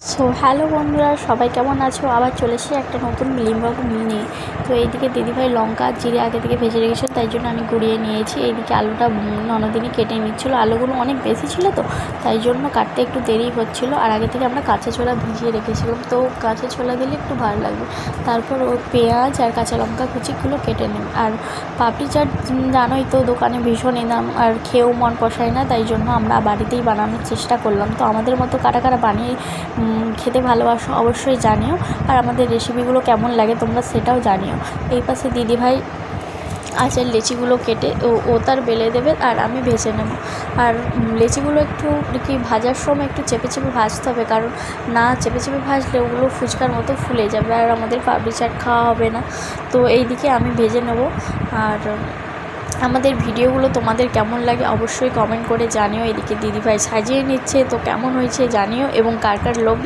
So hello বন্ধুরা, সবাই কেমন আছো? আবার চলে এসেছি একটা নতুন ব্লগ নিয়ে। তো এইদিকে দিদিভাই লঙ্কা জিরে আগে থেকে ভেজে রেখেছিল, তাই জন্য আমি গুঁড়িয়ে নিয়েছি। এইদিকে আলুটা ননদিনই কেটে নিচ্ছিলো। আলুগুলো অনেক বেশি ছিল তো, তাই জন্য কাটতে একটু দেরি হচ্ছিলো। আর আগে থেকে আমরা কাঁচা ছোলা ভিজিয়ে রেখেছিলাম, তো কাঁচা ছোলা দিলে একটু ভালো লাগবে। তারপর ও পেঁয়াজ আর কাঁচা লঙ্কা কুচিগুলো কেটে নিন। আর পাপড়ি চাট জানোই তো, দোকানে ভীষণই দাম, আর খেয়েও মন পোষায় না, তাই জন্য আমরা বাড়িতেই বানানোর চেষ্টা করলাম। তো আমাদের মতো কারা কারা বানিয়ে খেতে ভালোবাসো অবশ্যই জানিও, আর আমাদের রেসিপিগুলো কেমন লাগে তোমরা সেটাও জানিও। এই পাশে দিদিভাই আছে লেচিগুলো কেটে ও তার বেলে দেবে, আর আমি ভেজে নেব। আর লেচিগুলো একটু কি ভাজার সময় একটু চেপে চেপে ভাজতে হবে, কারণ না চেপে চেপে ভাজলে ওগুলো ফুচকার মতো ফুলে যাবে, আর আমাদের পাপড়ি চাট খাওয়া হবে না। তো এই দিকে আমি ভেজে নেব। আর আমাদের ভিডিওগুলো তোমাদের কেমন লাগে অবশ্যই কমেন্ট করে জানিও। এদিকে দিদিভাই সাজিয়ে নিচ্ছে, তো কেমন হয়েছে জানিও, এবং কার কার লোভ